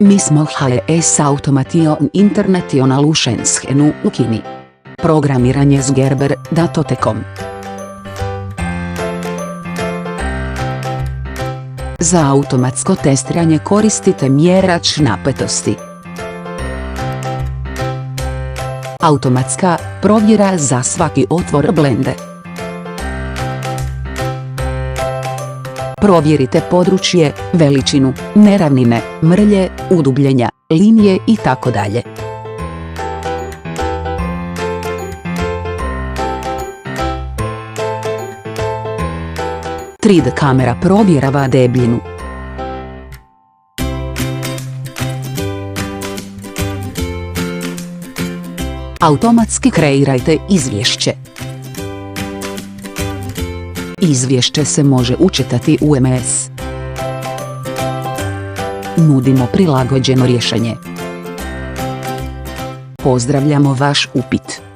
Mismo HS Automation International Schenu u Kini. Programiranje s Gerber datotekom. Za automatsko testiranje koristite mjerač napetosti. Automatska provjera za svaki otvor blende. Provjerite područje, veličinu, neravnine, mrlje, udubljenja, linije itd. 3D kamera provjerava debljinu. Automatski kreirajte izvješće. Izvješće se može učitati u MS. Nudimo prilagođeno rješenje. Pozdravljamo vaš upit.